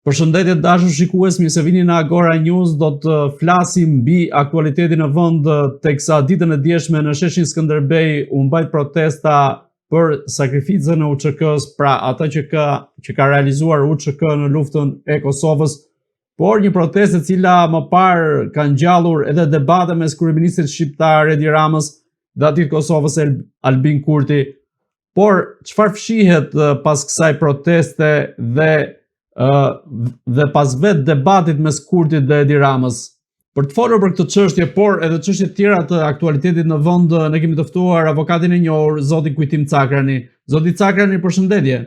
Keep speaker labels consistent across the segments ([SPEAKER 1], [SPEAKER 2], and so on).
[SPEAKER 1] Përshëndetje të dashur shikues, mirë se vini në Agora News. Do të flasim mbi aktualitetin në vend, teksa ditën e djeshme në sheshin Skënderbej u mbajt protesta për sakrificën e UÇK-s, pra ata që ka realizuar UÇK në luftën e Kosovës, por një protestë e cila më parë ka ngjallur edhe debate mes kryeministrit shqiptar Edi Ramës dhe atit Kosovës Albin Kurti. Por çfarë fshihet pas kësaj proteste dhe pas vetë debatit mes Kurtit dhe Edi Ramës? Për të folur për këtë çështje, por edhe çështje të tjera të aktualitetit në vend, ne kemi të ftuar avokatin e njohur, zoti Kujtim Cakrani. Zoti Cakrani, përshëndetje.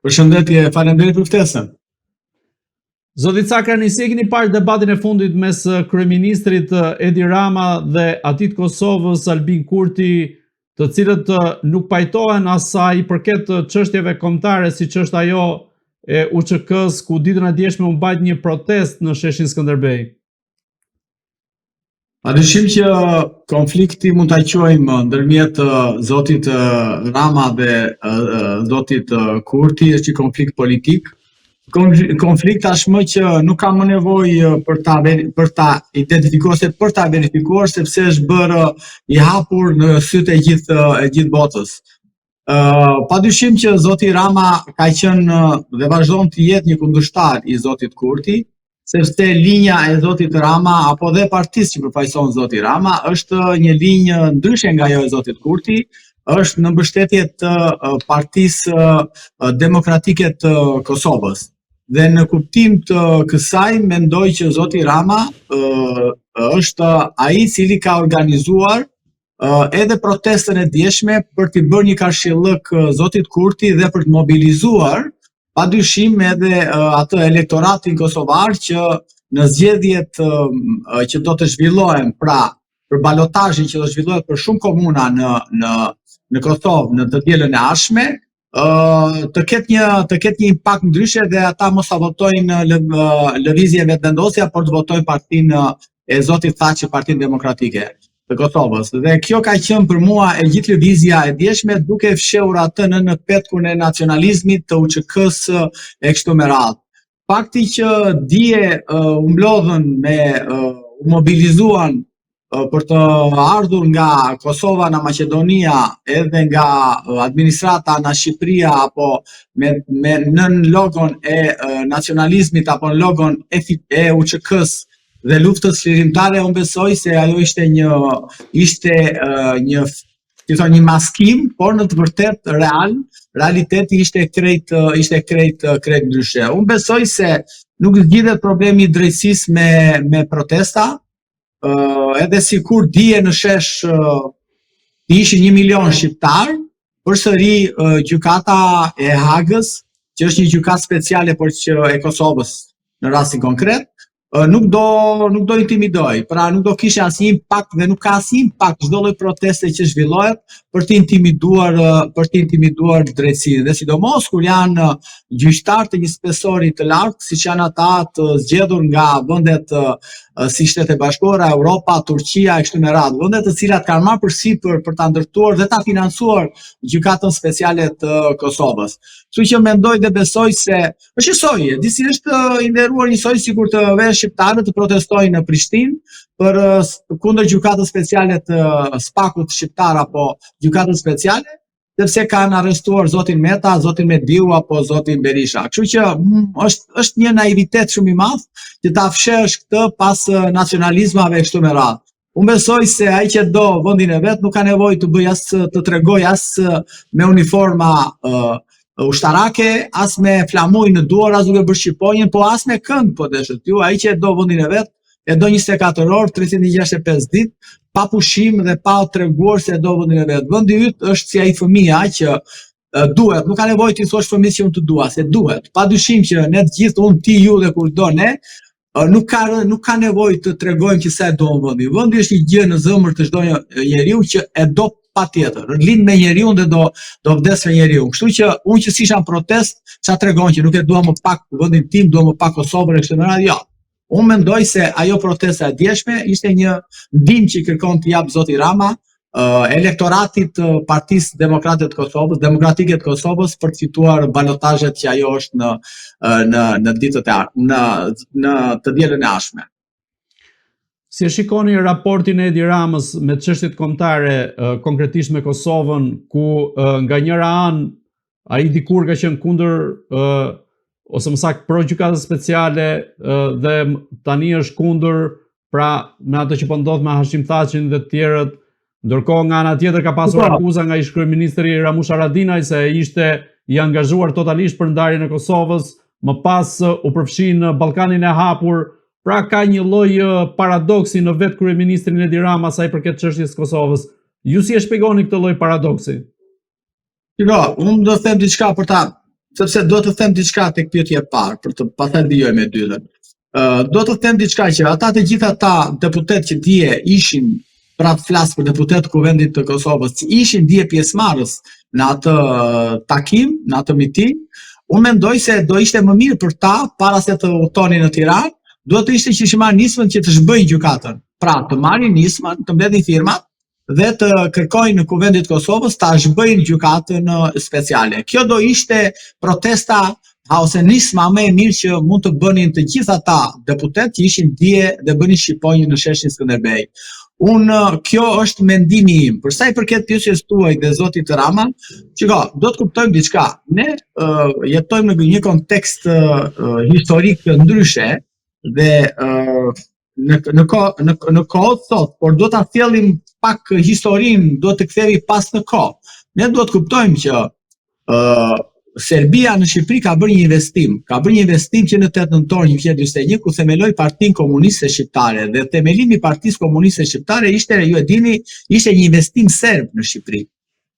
[SPEAKER 2] Përshëndetje, faleminderit për ftesën.
[SPEAKER 1] Zoti Cakrani, si e keni parë debatin e fundit mes kryeministrit Edi Rama dhe atit Kosovës Albin Kurti, të cilët nuk pajtohen asaj i përket çështjeve kombëtare, siç është ajo e UÇK-s, ku ditën e djeshme u mbajt një protestë në sheshin Skënderbej?
[SPEAKER 2] Padyshim që konflikti mund ta quajmë ndërmjet zotit Rama dhe zotit Kurti është një konflikt politik. Konflikt tashmë që nuk ka më nevojë për ta identifikuar, për ta verifikuar, sepse është bërë i hapur në sytë e gjithë botës. Padyshim që zoti Rama ka qenë dhe vazhdon të jetë një kundërshtar i zotit Kurti, sepse linja e zotit Rama apo dhe partisë që përfaqëson zoti Rama është një linjë ndryshe nga ajo e zotit Kurti, është në mbështetje të Partisë Demokratike të Kosovës. Dhe në kuptim të kësaj mendoj që zoti Rama është ai i cili ka organizuar edhe protestën e djeshme për të bërë një kashillëk zotit Kurti dhe për të mobilizuar padyshim edhe atë elektoratin kosovar që në zgjedhjet që do të zhvillohen, pra për balotazhin që do të zhvillohet për shumë komuna në Kosovë në të dielën e ardhshme, të ketë një impakt ndryshe dhe ata mos ta votojnë lëvizje vetëvendosja, por të votojnë partinë e zotit Thaçi, Partinë Demokratike të Kosovës. Dhe kjo ka qenë për mua e gjithë lëvizja e djeshme, duke fshehur atë në petkun e nacionalizmit të UÇK-s e kështu me radhë. Fakti që dje u mblodhën u mobilizuan për të ardhur nga Kosova në Maqedonia edhe nga administrata në Shqipëria apo nën logon e nacionalizmit apo në logon e UÇK-s dhe luftës lirimtare, unë besoj se ajo ishte një maskim, por në të vërtet realiteti ishte krejt ndryshe. Unë besoj se nuk zgjidhet problemi i drejtësisë me protesta, edhe sikur dje në shesh ishin 1 milion shqiptar, përsëri gjykata e Hagës, që është një gjykatë speciale por që e Kosovës në rastin konkret, nuk do intimidoj, pra nuk do kishte asnjë impakt dhe nuk ka asnjë impakt çdo lloj proteste që zhvillohet për të intimiduar drejtsinë, dhe sidomos kur janë gjyqtar të një spesori të lartë, siç janë ata të zgjedhur nga vendet si Shtetet e Bashkuara, Europa, Turqia e kështu me radhë, vende të cilat kanë marrë përsipër për ta ndërtuar dhe ta financuar gjykatën speciale të Kosovës. Kështu që mendoj dhe besoj se është njësoj, disi është i nderuar njësoj sikur të vetë shqiptarët të protestojnë në Prishtinë kundër gjykatës speciale të SPAK-ut shqiptar apo gjykatës speciale, sepse kanë arrestuar zotin Meta, zotin Mediu apo zotin Berisha. Kështu që është një naivitet shumë i madh që ta fshehësh këtë pas nacionalizmave kështu me radhë. Unë besoj se ai që do vendin e vet nuk ka nevojë të tregoj as me uniforma ushtarake, as me flamuj në duar, as duke bërë shqiponjën, po as me këngë, po deshët ju, ai që do vendin e vet, e do 24 orë, 365 ditë, pa pushim dhe pa treguar se do vendin e vet. Vendi yt është si ai fëmia që duhet, nuk ka nevojë të thosh fëmijës që unë të dua, se duhet. Padyshim që ne të gjithë, unë, ti, ju dhe kushdo ne, nuk ka nevojë të tregojmë që sa e do vendi. Vendi është një gjë në zemër të çdo njeriu që e do patjetër. Lind me njeriu dhe do vdes me njeriu. Kështu që unë që s'isha në protest, çfarë tregon që nuk e dua më pak vendin tim, dua më pak Kosovën e kështu me radhë, jo. Unë mendoj se ajo protesta e djeshme ishte një ndihmë që kërkon të jap zoti Rama elektoratit të Partisë Demokratike të Kosovës për të fituar balotazhet që ajo është në ditët në të dielën e ardhshme.
[SPEAKER 1] Si e shikoni raportin e Edi Ramës me çështjet kombëtare, konkretisht me Kosovën, ku nga njëra anë ai dikur ka qenë kundër ose më saktë pro gjykatës speciale dhe tani është kundër, pra me ato që po ndodh me Hashim Thaçin dhe të tjerët, ndërkohë nga ana tjetër ka pasur akuza nga ish kryeministri Ramush Haradinaj se ishte i angazhuar totalisht për ndarjen e Kosovës, më pas u përfshi në Ballkanin e hapur. Pra ka një lloj paradoksi në vetë kryeministrin Edi Rama sa i përket çështjes Kosovës. Ju si e shpjegoni këtë lloj paradoksi?
[SPEAKER 2] Unë do të them diçka për ta, sepse do të them diçka tek pyetja e parë, për të pastaj vijoj me dytën. Do të them diçka që ata të gjithë ata deputet që dje ishin, pra të flas për deputet Kuvendit të Kosovës, që ishin dje pjesëmarrës në atë takim, në atë miting, unë mendoj se do ishte më mirë për ta para se të udhtonin në Tiranë, do të ishte që ishte marrë nismën që të zhbëjnë gjykatën. Pra të marrin nismën, të mbledhin firmat dhe të kërkojnë në Kuvendit të Kosovës ta zhbëjnë gjykatën speciale. Kjo do ishte protesta ose nisma më e mirë që mund të bënin të gjithë ata deputet që ishin dje dhe bënin shqiponjë në sheshin Skënderbej. Kjo është mendimi im. Për sa i përket pyetjes tuaj dhe zotit Rama, do të kuptojmë diçka. Ne jetojmë në një kontekst historik ndryshe dhe në kohë sot, por do ta thjellim pak historinë, do të kthehemi pas në kohë. Ne do të kuptojmë që Serbia në Shqipëri ka bërë një investim që në 8 nëntor 1941 ku themeloi Partinë Komuniste Shqiptare dhe themelimi i Partisë Komuniste Shqiptare ishte, ju e dini, ishte një investim serb në Shqipëri.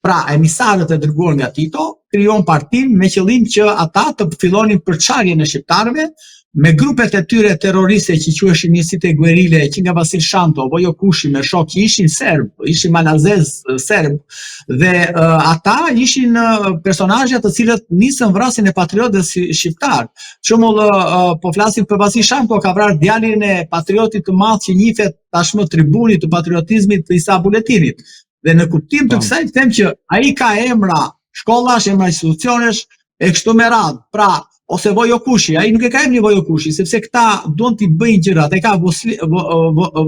[SPEAKER 2] Pra, emisarët e dërguar nga Tito krijon partinë me qëllim që ata të fillonin përçarjen e shqiptarëve me grupet e tyre terroriste që quheshin njësitë guerile, që nga Vasil Shanto, Vojo Kushi me shok që ishin serb, ishin malazez serb, dhe ata ishin personazhe të cilët nisën vrasjen e patriotëve shqiptar. Shembull, po flasim për Vasil Shanto, ka vrarë djalin e patriotit të madh që njihet tashmë tribunit të patriotizmit të Isa Buletinit. Dhe në kuptim të kësaj them që ai ka emra shkollash, emra institucionesh e kështu me radhë. Pra, ose Vojo Kushi, ai nuk e ka emrin Vojo Kushi, sepse këta duan t'i bëjnë gjërat, e ka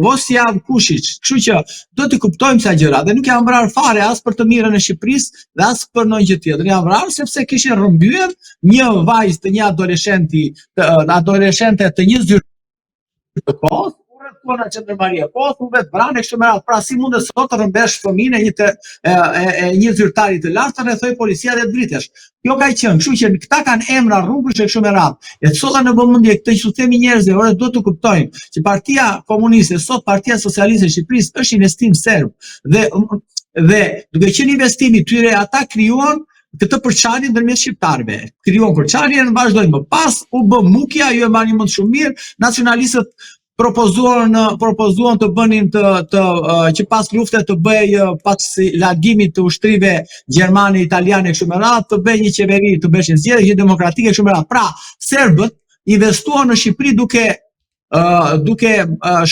[SPEAKER 2] Vosja Kushiç. Kështu që do t'i kuptojmë sa gjëra, dhe nuk janë vrarë fare as për të mirën e Shqipërisë dhe as për ndonjë gjë tjetër. Janë vrarë sepse kishin rrëmbyer një vajzë të një adoleshente të një zyrtare të kohës, Kona Qendër Maria, u vetë vranë e kështu me radhë. Pra si mundet sot të rrëmbesh fëmijën e një zyrtari të lartë, të rrethoj policia dhe të britesh. Kjo ka qenë, kështu që këta kanë emra rrugësh e kështu me radhë. E sot në vëmendje këtë që themi njerëzve, ore duhet të kuptojmë që Partia Komuniste, sot Partia Socialiste e Shqipërisë është investim serb dhe duke qenë investimi tyre ata krijuan këtë përçarje ndërmjet shqiptarëve. Krijuan përçarjen, vazhdojnë më pas, u bë mukja, ju e mbani mend shumë mirë, nacionalistët propozuan të bënin që pas lufte të bëj pas largimit të ushtrive gjermane, italiane kështu me radhë, të bëj një qeveri, të bësh një zgjedhje demokratike kështu me radhë. Pra, serbët investuan në Shqipëri duke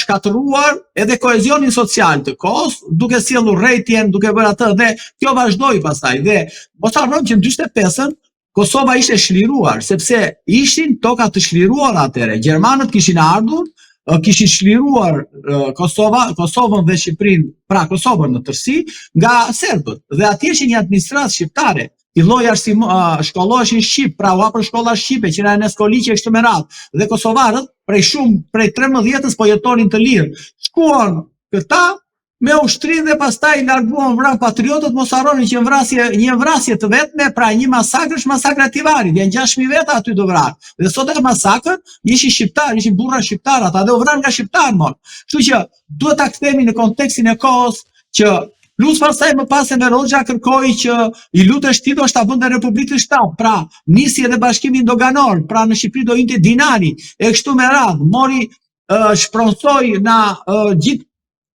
[SPEAKER 2] shkatëruar edhe kohezionin social të kohës, duke sjellur rrejtjen, duke bërë atë, dhe kjo vazhdoi pastaj. Dhe mos harrojmë që në 45-ën Kosova ishte shliruar, sepse ishin toka të shliruar atëherë. Gjermanët kishin ardhur, kishin shliruar Kosovën dhe Shqipërinë, pra Kosovën në tërësi, nga serbët. Dhe atje ishin një administratë shqiptare. Filloja shkolloheshin shqip, pra u hapën shkolla shqipe, që në Skoliqe kështu me radhë. Dhe kosovarët prej 13-s po jetonin të lirë. Shkuan këta me ushtrin dhe pastaj larguan vran patriotët, mos harroni që një vrasje të vetme, pra një masakër është masakra Tivarit, janë 6.000 veta aty do vrarë. Dhe sot e masakër, ishin shqiptar, ishin burra shqiptar, ata dhe u vran nga shqiptar mon. Kështu që duhet ta kthemi në kontekstin e kohës që plus pastaj më pas me Roxha kërkoi që i lutesh Tito ta bënte Republikën Shtat, pra nisi edhe bashkimin doganor, pra në Shqipëri do hynte dinari, e kështu me radhë, mori shpronsoi na gjithë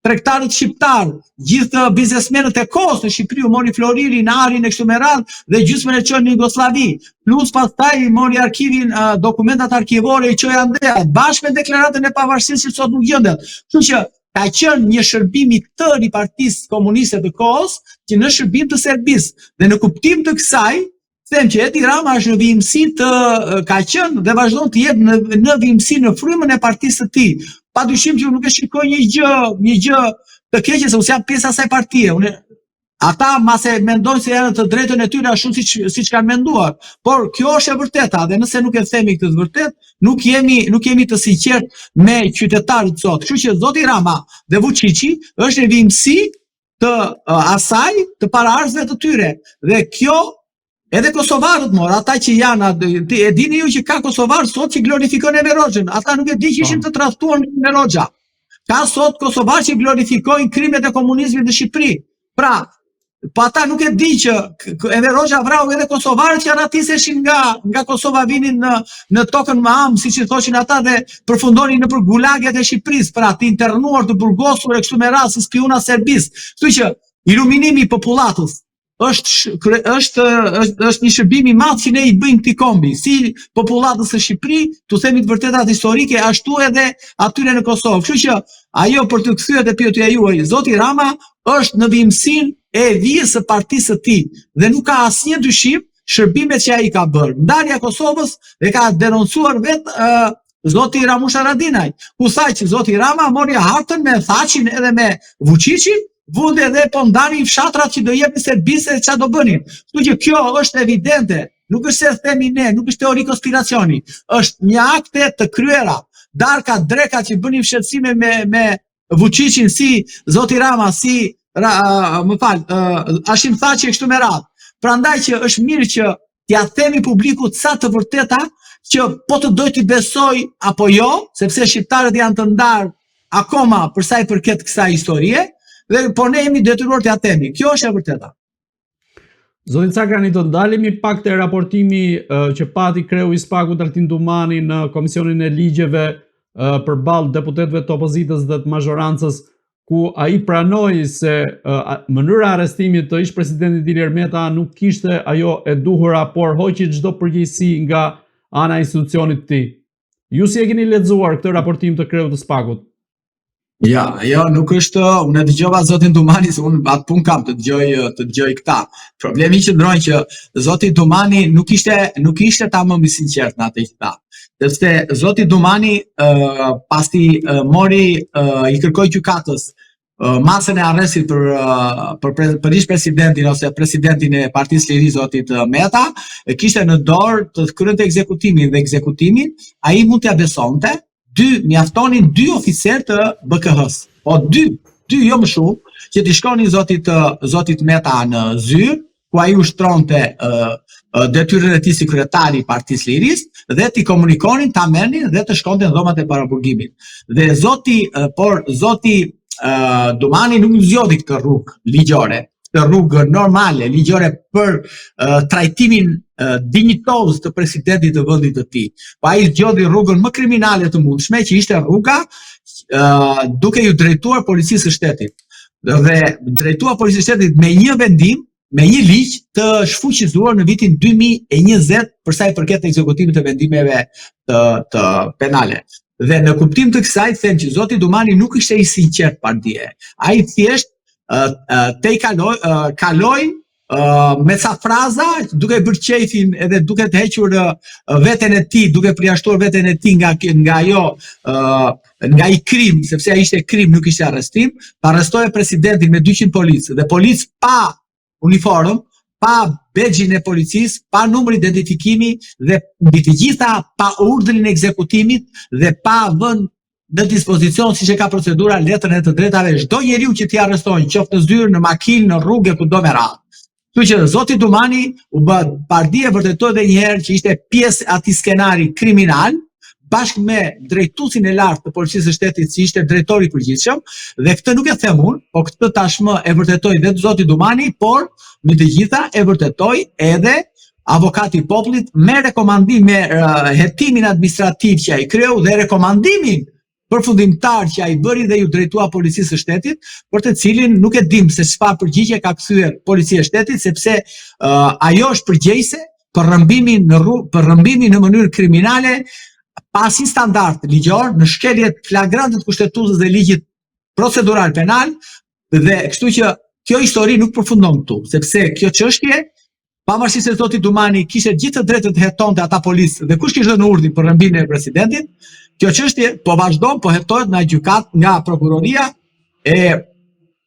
[SPEAKER 2] tregtarët shqiptar, gjithë biznesmenët e kohës në Shqipëri, u mori Floririn, Arin e kështu me radhë dhe gjysmën e çon në Jugosllavi. Plus pastaj mori arkivin, dokumentat arkivore i çoi andej bashkë me deklaratën e pavarësisë që sot nuk gjendet. Kështu që ka qenë një shërbim i tërë i Partisë Komuniste të kohës që në shërbim të Serbisë. Dhe në kuptim të kësaj, them që Edi Rama është në vijimësi ka qenë dhe vazhdon të jetë në vijimësi në frymën e partisë të tij. Padyshim që nuk e shikoj një gjë të keqe se unë jam pjesë asaj partie. Ata mase mendojnë se janë të drejtën e tyre ashtu siç kanë menduar. Por kjo është e vërteta dhe nëse nuk e themi këtë të vërtet, nuk jemi të sinqert me qytetarët sot. Kështu që zoti Rama dhe Vučići është në vijimësi të asaj të paraardhësve të tyre. Dhe kjo edhe kosovarët ata që janë, e dini ju që ka kosovarë sot që glorifikojnë Enver Hoxhën. Ata nuk e di që ishin të tradhtuar në Enver Hoxha. Ka sot kosovarë që glorifikojnë krimet e komunizmit në Shqipëri. Pra, po ata nuk e di që Enver Hoxha vrau edhe kosovarët që ratiseshin nga Kosova vinin në tokën më amë, siç i thoshin ata, dhe përfundonin nëpër gulaget e Shqipërisë, pra të internuar, të burgosur e kështu me radhë si spiuna serbisë. Kështu që iluminimi i popullatës është një shërbim i madh që ne i bëjmë këtij kombi, si popullatës së Shqipërisë, tu themi të vërtetat historike, ashtu edhe atyre në Kosovë. Kështu që ajo për të kthyer te pyetja juaj, zoti Rama është në vijimësinë e vijës së partisë së tij dhe nuk ka asnjë dyshim shërbimet që ai ka bërë. Ndarja e Kosovës dhe ka denoncuar vetë zoti Ramush Haradinaj, ku tha që zoti Rama mori hartën me Thaçin edhe me Vučićin, vunde dhe po ndani fshatrat që do jepin serbisë çfarë do bënin. Kështu që kjo është evidente, nuk është se themi ne, nuk është teori konspiracioni, është një akte të kryera. Darka dreka që bënin fshehtësime me Vučićin si zoti Rama, si Hashim Thaçi e kështu me radhë. Prandaj që është mirë që t'ja themi publikut sa të vërteta që po të doj t'i besoj apo jo, sepse shqiptarët janë të ndarë akoma për sa i përket kësaj historie, dhe po ne jemi detyruar t'ja themi. Kjo është e vërteta.
[SPEAKER 1] Zoti Cakrani, do ndalemi pak te raportimi që pati kreu i SPAK-ut Altin Dumani në Komisionin e Ligjeve përballë deputetëve të opozitës dhe të mazhorancës, ku ai pranoi se mënyra e arrestimit të ish-presidentit Ilir Meta nuk kishte ajo e duhura, por hoqi çdo përgjegjësi nga ana e institucionit të tij. Ju si e keni lexuar këtë raportim të kreut të SPAK-ut?
[SPEAKER 2] Jo, nuk është, unë e dëgjova zotin Dumani, se unë atë pun kam të dëgjoj këta. Problemi qëndron që zoti Dumani nuk ishte tamam i sinqert në atë që tha. Sepse zoti Dumani pasi i kërkoi gjykatës masën e arrestit për ish-presidentin ose presidentin e Partisë Liri, zotit Meta, kishte në dorë të kryente ekzekutimin dhe ekzekutimin, ai mund t'ia besonte. Mjaftonin 2 oficer të BKH-s, po 2 jo më shumë, që t'i shkonin zotit Meta në zyrë, ku ai ushtronte detyrën e tij si kryetari i Partisë Liris dhe t'i komunikonin, ta merrnin dhe të shkonte në dhomat e paraburgimit. Dhe zoti Dumani nuk zgjodhi këtë rrugë ligjore, këtë rrugë normale, ligjore për trajtimin dinjitoz të presidentit të vendit të tij. Po ai zgjodhi rrugën më kriminale të mundshme, që ishte rruga duke ju drejtuar policisë së shtetit. Dhe drejtuar policisë së shtetit me një vendim, me një ligj të shfuqizuar në vitin 2020 për sa i përket ekzekutimit të vendimeve të penale. Dhe në kuptim të kësaj them që zoti Dumani nuk ishte i sinqert partie. Ai thjesht te kaloi me ca fraza, duke bërë qefin edhe duke të hequr veten e tij, duke përjashtuar veten e tij nga i krim, sepse ai ishte krim, nuk ishte arrestim, pa arrestoi presidentin me 200 policë dhe policë pa uniform, pa badge-in e policisë, pa numër identifikimi dhe mbi të gjitha pa urdhrin e ekzekutimit dhe pa vënë në dispozicion, siç e ka procedura, letrën e të drejtave çdo njeriu që t'i arrestojnë, qoftë në zyrë, në makinë, në rrugë, kudo me radhë. Kështu që zoti Dumani u bë partia vërtetoi edhe një herë që ishte pjesë atij skenari kriminal, bashkë me drejtuesin e lartë të policisë së shtetit, si ishte drejtori i përgjithshëm, dhe këtë nuk e them unë, po këtë tashmë e vërtetoi vetë zoti Dumani, por me të gjitha e vërtetoi edhe avokati i popullit me rekomandim, me hetimin administrativ që ai kreu dhe rekomandimin përfundimtar që ai bëri dhe ju drejtua policisë së shtetit, për të cilin nuk e dim se çfarë përgjigje ka kthyer policia e shtetit, sepse ajo është përgjegjëse për rrëmbimin në mënyrë kriminale pa asnjë standard ligjor, në shkeljet flagrante të kushtetuesës dhe ligjit procedural penal, dhe kështu që kjo histori nuk përfundon këtu, sepse kjo çështje, pavarësisht se zoti Dumani kishte gjithë të drejtë të hetonte ata policë dhe kush kishte dhënë urdhrin për rrëmbien e presidentit, kjo çështje po vazhdon, po hetohet nga gjykat, nga prokuroria e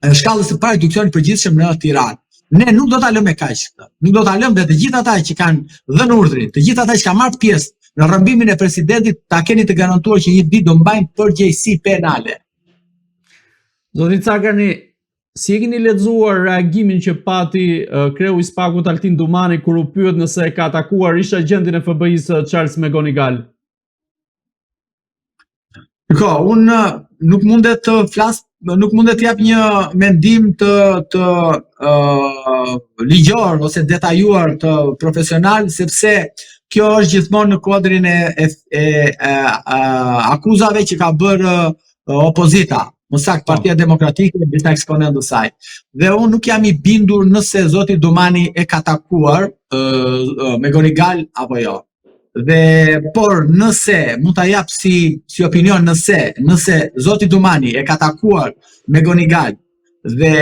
[SPEAKER 2] shkallës së parë judiciarit përgjithshëm në Tiranë. Ne nuk do ta lëmë kaq këtë. Nuk do ta lëmë dhe të gjithë ata që kanë dhënë urdhrin, të gjithë ata që kanë marrë pjesë në rrëmbimin e presidentit, ta keni të garantuar që një ditë do mbajnë përgjegjësi penale.
[SPEAKER 1] Zoti Cakarni, si e keni lexuar reagimin që pati kreu i SPAK-ut Altin Dumani kur u pyet nëse e ka atakuar ish agentin e FBI-s Charles Megonigal?
[SPEAKER 2] Unë nuk mundet të flas, nuk mundet të jap një mendim të ligjor ose detajuar të profesional, sepse kjo është gjithmonë në kuadrin e akuzave që ka bërë opozita, më saktë Partia Demokratike dhe disa eksponentë të saj. Dhe unë nuk jam i bindur nëse zoti Dumani e ka takuar Megonigal apo jo. Por nëse mund ta jap si opinion, nëse zoti Dumani e ka takuar Megonigal dhe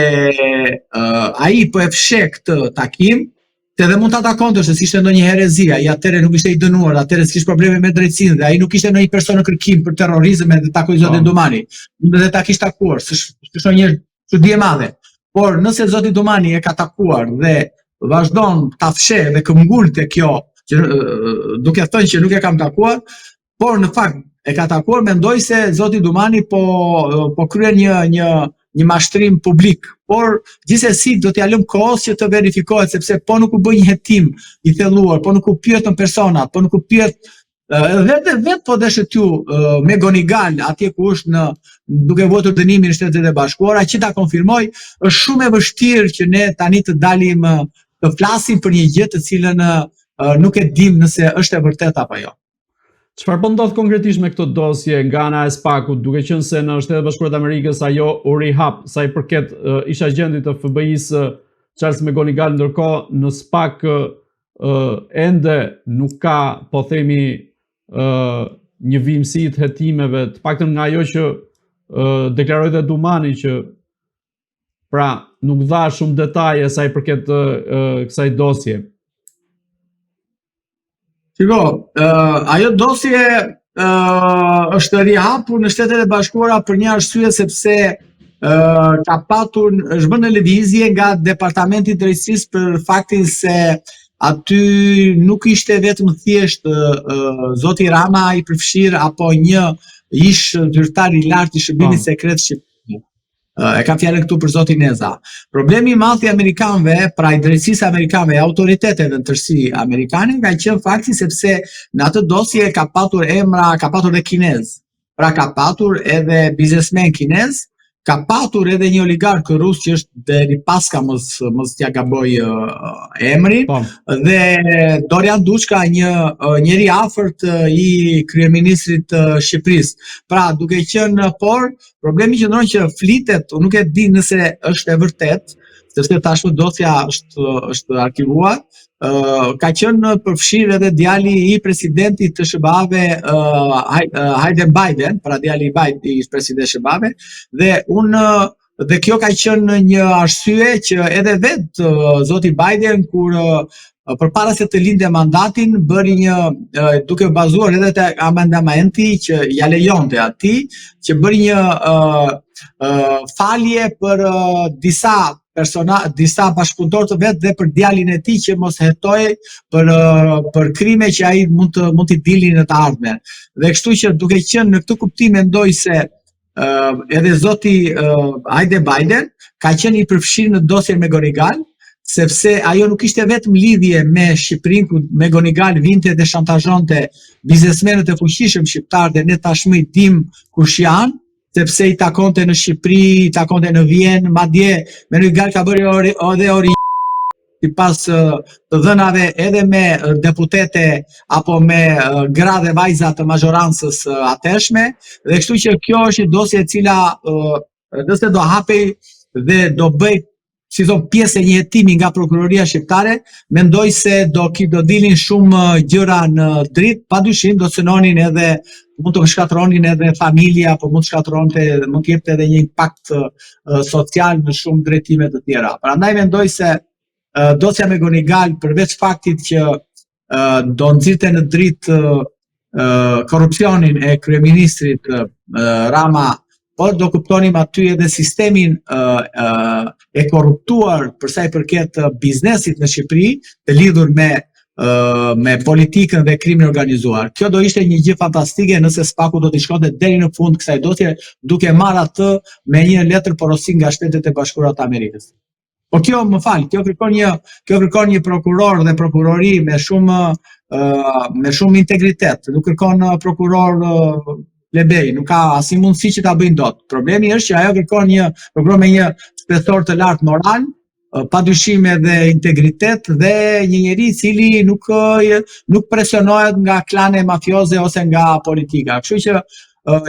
[SPEAKER 2] ai po e fsheh këtë takim, edhe mund ta takonte se ishte ndonjë herezi, ai atëherë nuk ishte i dënuar, atëherë s'kishte probleme me drejtsinë dhe ai nuk ishte ndonjë person në kërkim për terrorizëm dhe takoi zotin Dumani. Dhe ta kishte takuar, s'është një çudi e madhe. Por nëse zoti Dumani e ka takuar dhe vazhdon ta fsheh dhe këmbgulte kjo, duke thënë që nuk e kam takuar, por në fakt e ka takuar, mendoj se zoti Dumani po kryen një mashtrim publik, por gjithsesi do t'ja lëm kohës që të verifikohet, sepse po nuk u bë një hetim i thelluar, po nuk u pyetën personat, po nuk u pyet vetë po deshët ju Megonigal atje ku është duke vuajtur dënimin në Shtetet e Bashkuara, që ta konfirmoj, është shumë e vështirë që ne tani të dalim të flasim për një gjë të cilën nuk e dim nëse është e vërtetë apo jo.
[SPEAKER 1] Çfarë po ndodh konkretisht me këtë dosje nga ana e SPAK-ut, duke qenë se në Shtetet e Bashkuara të Amerikës ajo u rihap sa i përket ish agentit të FBI-s Charles Megonigal, ndërkohë në SPAK ende nuk ka, po themi, një vimësi të hetimeve, të paktën nga ajo që deklaroi dhe Dumani, që pra nuk dha shumë detaje sa i përket kësaj dosje.
[SPEAKER 2] Shiko, ajo dosje është rihapur në Shtetet e Bashkuara për një arsye, sepse ka patur, është bërë në lëvizje nga Departamenti i Drejtësisë për faktin se aty nuk ishte vetëm thjesht zoti Rama i përfshirë apo një ish zyrtar i lartë i shërbimit sekret shqiptar. E kam fjalën këtu për zotin Neza. Problemi i madh i amerikanëve, pra i drejtësisë amerikanëve, autoriteteve në tërësi amerikane, ka qenë fakti sepse në atë dosje ka patur emra, ka patur edhe kinez. Pra ka patur edhe biznesmen kinez, ka patur edhe një oligark rus që është Deripaska, mos t'ja gaboj emrin, dhe Dorian Dushka, një njeri afërt i kryeministrit të Shqipërisë. Pra, duke qenë, por problemi qëndron që flitet, unë nuk e di nëse është e vërtet, sepse tashmë dosja është arkivuar, ka qenë përfshirë edhe djali i presidentit të SBA-ve, Hayden Biden, pra djali i presidentit SBA-ve, dhe kjo ka qenë një arsye që edhe vetë zoti Biden, kur përpara se të lindte mandatin, bëri duke bazuar edhe te amendamenti që ja lejonte atij, që bëri një falje për disa bashkëpunëtor të vetë dhe për djalin e tij që mos hetoj për krime që ai mund t'i dilin në të ardhmen. Dhe kështu që duke qenë në këtë kuptim, mendoj se edhe zoti Hayden Biden ka qenë i përfshirë në dosjen Megonigal, sepse ajo nuk ishte vetëm lidhje me Shqipërinë, ku Megonigal vinte dhe shantazhonte biznesmenët e fuqishëm shqiptar, dhe ne tashmë i dim kush janë, sepse i takonte në Shqipëri, i takonte në Vjenë, madje Megonigal ka bërë edhe sipas të dhënave edhe me deputete apo me gra dhe vajza të mazhorancës ateshme, dhe kështu që kjo është një dosje e cila nëse do hapej dhe do bëj si thon pjesë e një hetimi nga prokuroria shqiptare, mendoj se do dilin shumë gjëra në dritë, padyshim do synonin edhe mund të shkatronin edhe familja, apo mund të jepte edhe një impakt social në shumë drejtime të tjera. Prandaj mendoj se dosja me Gonigal, përveç faktit që do nxirrte në dritë korrupsionin e kryeministrit Rama, por do kuptonim aty edhe sistemin e korruptuar për sa i përket biznesit në Shqipëri, të lidhur me politikën dhe krimin organizuar. Kjo do ishte një gjë fantastike nëse SPAK-u do t'i shkonte deri në fund kësaj dosje, duke marrë atë me një letër porosi nga Shtetet e Bashkuara të Amerikës. Po kjo, më fal, kjo kërkon një prokuror dhe prokurori me shumë integritet. Nuk kërkon prokuror plebej, nuk ka asnjë mundësi që ta bëjnë dot. Problemi është që ajo kërkon një prokuror me një spesor të lartë moral, padyshim edhe integritet dhe një njeri i cili nuk presionohet nga klane mafioze ose nga politika. Kështu që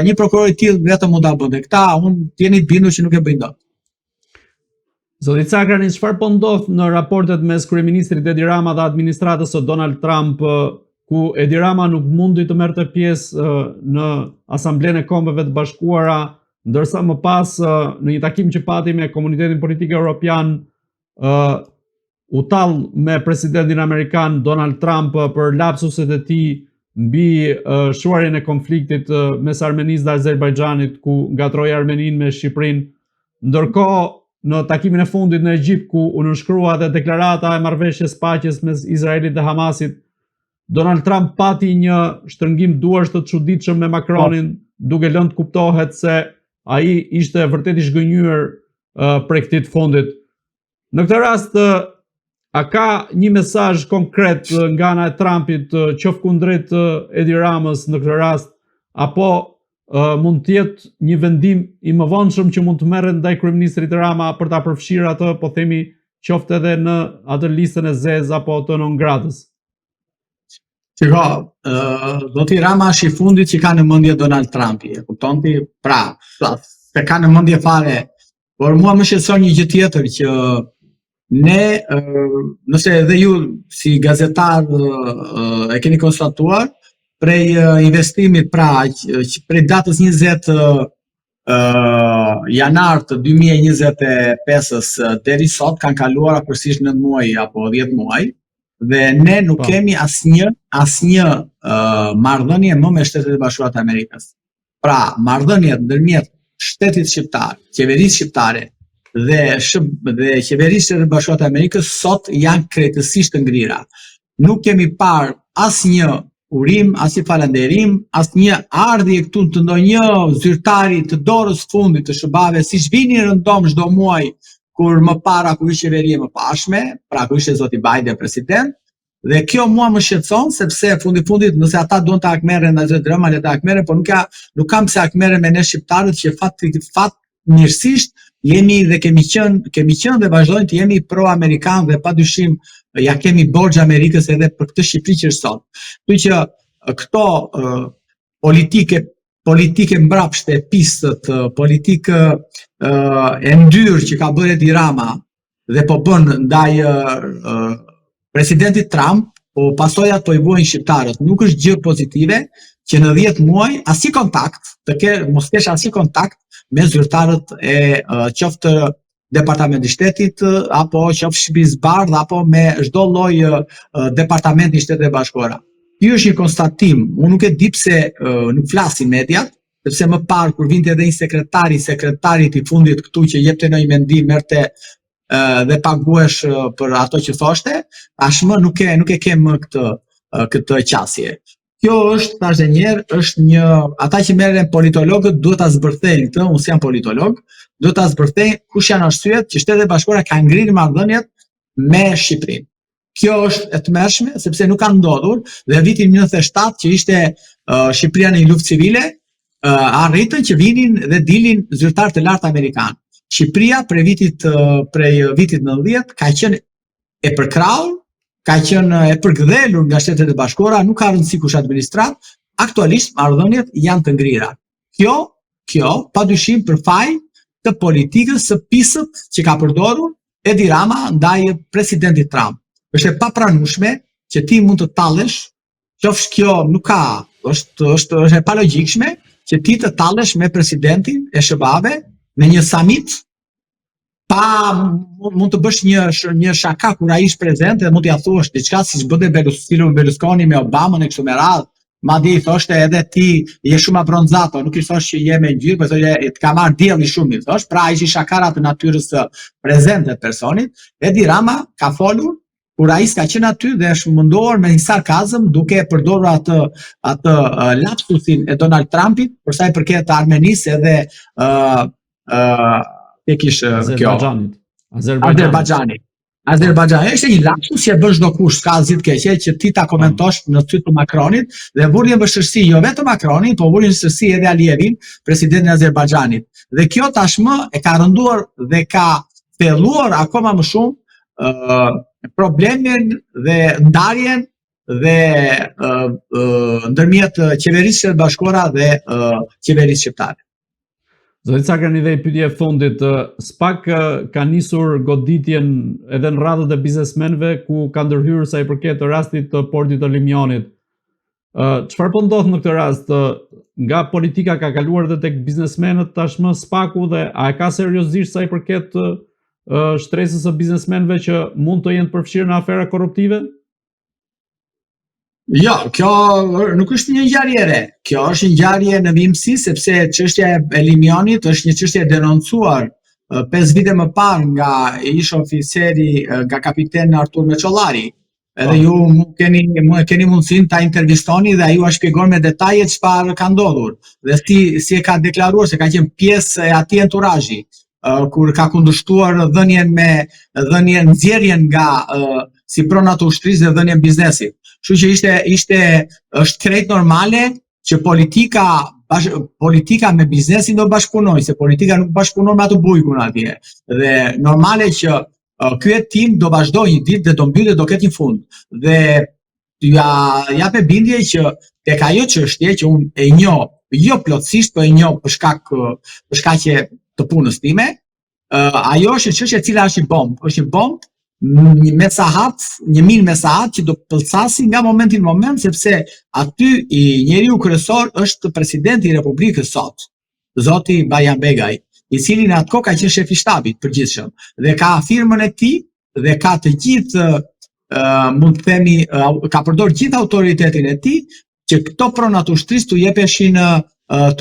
[SPEAKER 2] një prokuror i tillë vetëm mund ta bënte. Këta unë jeni të bindur që nuk e bëjnë dot.
[SPEAKER 1] Zoti Cakrani, çfarë po ndodh në raportet mes kryeministrit Edi Rama dhe administratës së Donald Trump, ku Edi Rama nuk mundi të merrte pjesë në Asamblenë e Kombeve të Bashkuara, ndërsa më pas në një takim që pati me komunitetin politik evropian u tall me presidentin amerikan Donald Trump për lapsuset e tij mbi shuarjen e konfliktit mes Armenisë dhe Azerbajxhanit, ku ngatroi Armeninë me Shqipërinë, ndërkohë në takimin e fundit në Egjipt, ku u nënshkrua dhe deklarata e marrëveshjes paqes mes Izraelit dhe Hamasit, Donald Trump pati një shtrëngim duarsh të çuditshëm me Macronin, duke lënë të kuptohet se ai ishte vërtet i zhgënjur prej këtij të fundit. Në këtë rast, a ka një mesazh konkret nga ana e Trumpit, qoftë kundrejt Edi Ramës në këtë rast, apo mund të jetë një vendim i mëvonshëm që mund të merret ndaj kryeministrit Rama për ta përfshirë atë, po themi, qoftë edhe në atë listën e zezë apo të non gratës?
[SPEAKER 2] Shiko, zoti Rama është i fundit që ka në mendje Donald Trumpi, e kupton ti? Pra, se ka në mendje fare, por mua më shqetëson një gjë tjetër, që ne, nëse edhe ju si gazetar e keni konstatuar, prej investimit, pra prej datës 20 janar të 2025-ës deri sot kanë kaluar apërsisht 9 muaj apo 10 muaj, dhe ne nuk kemi asnjë marrëdhënie më me Shtetet e Bashkuara të Amerikës. Pra, marrëdhëniet ndërmjet shtetit shqiptar, qeverisë shqiptare dhe qeverisë të Bashkuara të Amerikës sot janë krejtësisht të ngrira. Nuk kemi parë asnjë urim, asnjë falënderim, asnjë ardhje këtu të ndonjë zyrtari të dorës fundit të SBA-ve, siç vinin rëndom çdo muaj kur më para kur ishte qeveria më pashme, pra kur ishte zoti Biden president, dhe kjo mua më shqetëson, sepse fundit nëse ata duan ta akmerren ndaj zotit Rama, le ta akmerren, por nuk kam pse akmerren me ne shqiptarët që fat mirësisht jemi dhe kemi qenë dhe vazhdojmë të jemi pro-amerikan dhe padyshim ja kemi borxh Amerikës edhe për këtë Shqipëri që është sot. Kështu që këto politike mbrapshte, pistët, politikë e ndyrë që ka bërë Edi Rama dhe po bën ndaj presidentit Trump, po pasojat po i vuajnë shqiptarët. Nuk është gjë pozitive që në 10 muaj asnjë kontakt, mos kesh asnjë kontakt me zyrtarët e qoftë Departamenti i Shtetit apo qoftë Shqipërisë Bardh apo me çdo lloj departamenti i Shtetit e Bashkuara. Ky është një konstatim. Unë nuk e di pse nuk flasin mediat, sepse më parë kur vinte edhe një sekretarit i fundit këtu që jepte ndonjë mendim, merrte dhe paguhesh për ato që thoshte, tashmë nuk e ke më këtë qasje. Kjo është, thash edhe një herë, është ata që merren politologët duhet ta zbërthejnë këtë, unë jam politolog, duhet ta zbërthejnë kush janë arsyet që Shtetet e Bashkuara kanë ngrirë marrëdhëniet me Shqipërinë. Kjo është e tmerrshme, sepse nuk ka ndodhur, dhe vitin 1997 që ishte Shqipëria në një luftë civile, arritën që vinin dhe dilin zyrtar të lartë amerikanë. Shqipëria prej vitit 90 ka qenë e përkrahur, ka qenë e përgdhelur nga Shtetet e Bashkuara, nuk ka rëndësi kush administrat, aktualisht marrëdhëniet janë të ngrira. Kjo padyshim për faj të politikës së pisët që ka përdorur Edi Rama ndaj presidentit Trump. Është e papranueshme që ti mund të tallesh, qofsh kjo nuk ka, është e palogjikshme që ti të tallesh me presidentin e SBA-ve në një summit, pa mund të bësh një shaka kur ai është prezent dhe mund t'ia thuash diçka siç bënte Berlusconi me Obamën e kështu me radhë. Madje i thoshte edhe ti je shumë abronzato, nuk i thosh që je me ngjyrë, por thoshte të ka marrë dielli shumë, i thosh. Pra ishin shakara të natyrës së prezente të personit. Edi Rama ka folur kur ai s'ka qenë aty dhe është munduar me një sarkazëm duke përdorur atë lapsusin e Donald Trumpit për sa i përket Armenisë edhe Azerbajxhanit. Është një lapsus që e bën çdo kush, s'ka asgjë të keqe që ti ta komentosh në syt të Macronit dhe vuri në vështirësi jo vetëm Macronin, por vuri në vështirësi edhe Aliyevin, presidentin e Azerbajxhanit. Dhe kjo tashmë e ka rënduar dhe ka thelluar akoma më shumë problemin dhe ndarjen dhe ndërmjet qeverisë së bashkuara dhe qeverisë shqiptare.
[SPEAKER 1] Zoti Cakrani, dhe i pyetje e fundit, SPAK ka nisur goditjen edhe në radhët e biznesmenëve ku ka ndërhyrë sa i përket të rastit të portit të Limionit. Çfarë po ndodh në këtë rast? Nga politika ka kaluar edhe tek biznesmenët tashmë SPAK-u dhe a e ka seriozisht sa i përket shtresës së biznesmenëve që mund të jenë përfshirë në afera korruptive?
[SPEAKER 2] Jo, kjo nuk është një ngjarje e re. Kjo është një ngjarje në vimësi sepse çështja e Limionit është një çështje e denoncuar 5 vite më parë nga ish oficeri, nga kapiten Artur Meçollari. Edhe ju keni mundësinë ta intervistoni dhe ai ju shpjegon me detaje çfarë ka ndodhur. Dhe si e ka deklaruar se ka qenë pjesë e atij enturazhi, kur ka kundërshtuar nxjerrjen nga si pronat të ushtrisë dhe dhënien biznesit. Kështu që është krejt normale që politika me biznesin do bashkëpunojë, se politika nuk bashkëpunon me atë bujkun atje. Dhe normale që ky hetim do vazhdojë një ditë dhe do mbyllet, do ketë një fund. Dhe jap bindje që tek ajo çështje që unë e njoh, jo plotësisht, po e njoh për shkaqe të punës time, ajo është një çështje e cila është një bombë, një min mesahat që do pëlcasi nga momenti në moment, sepse aty i njeriu kryesor është presidenti i Republikës sot, zoti Bajan Begaj, i cili në atë kohë ka qenë shef i shtabit përgjithshëm dhe ka firmën e tij dhe ka të gjithë mund të themi ka përdor gjithë autoritetin e tij që këto pronat ushtrisë tu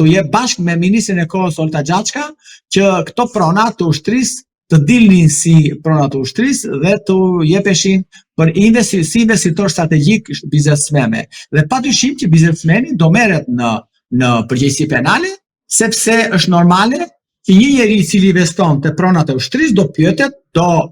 [SPEAKER 2] jep bashkë me ministrin e kohës Olta Xhaçka që këto pronat të ushtrisë të dilnin si pronat të ushtrisë dhe të jepeshin për si investitor strategjik biznesmenëve. Dhe padyshim që biznesmeni do merret në përgjegjësi penale, sepse është normale që një njeri i cili investon te pronat e ushtrisë do pyetet, do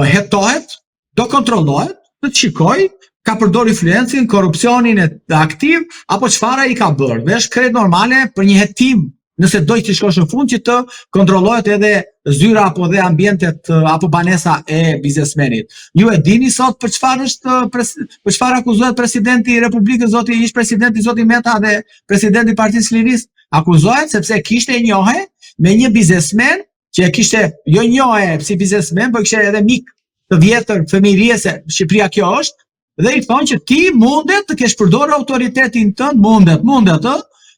[SPEAKER 2] hetohet, do kontrollohet, të shikojë ka përdor influencën, korrupsionin e aktiv apo çfarë ai ka bërë. Dhe është krejt normale për një hetim, nëse do të shkosh në fund, që të kontrollohet edhe zyra apo dhe ambientet apo banesa e biznesmenit. Ju e dini sot për çfarë akuzohet presidenti i Republikës, ish presidenti zoti Meta dhe presidenti i Partisë së Lirisë? Akuzohet sepse kishte e njohe me një biznesmen që e kishte jo njohe si biznesmen, por kishte edhe mik të vjetër familje, se Shqipëria kjo është, dhe i thonë që ti mundet të kesh përdorur autoritetin tënd, mundet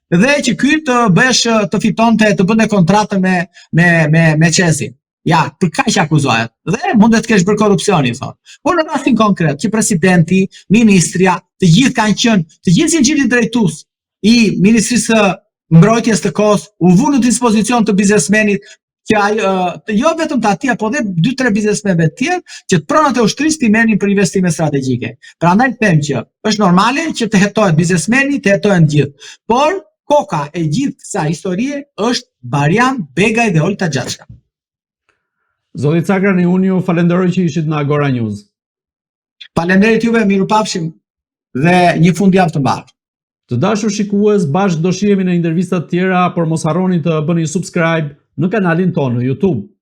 [SPEAKER 2] dhe që ky të fitonte, të bënte kontratën me Çesin. Ja, për kaq akuzohet. Dhe mundet të kesh bërë korrupsioni, thonë. Por në rastin konkret, që presidenti, ministria, të gjithë zinxhiri drejtues i Ministrisë së Mbrojtjes të kohës u vu në dispozicion të biznesmenit, që jo vetëm të atij, po dhe 2-3 biznesmenëve të tjerë, që të pronat e ushtrisë t'i merrnin për investime strategjike. Prandaj them që është normale që të hetohet biznesmeni, të hetohen gjithë. Por koka e gjithë kësaj historie është Bajan Begaj dhe Olta Xhaçka.
[SPEAKER 1] Zoti Cakrani, unë ju falenderoj që ishit në Agora News.
[SPEAKER 2] Faleminderit juve, mirupafshim dhe një fundjavë të mbarë.
[SPEAKER 1] Të dashur shikues, bashkë do shihemi në intervista të tjera, por mos harroni të bëni subscribe në kanalin tonë në YouTube.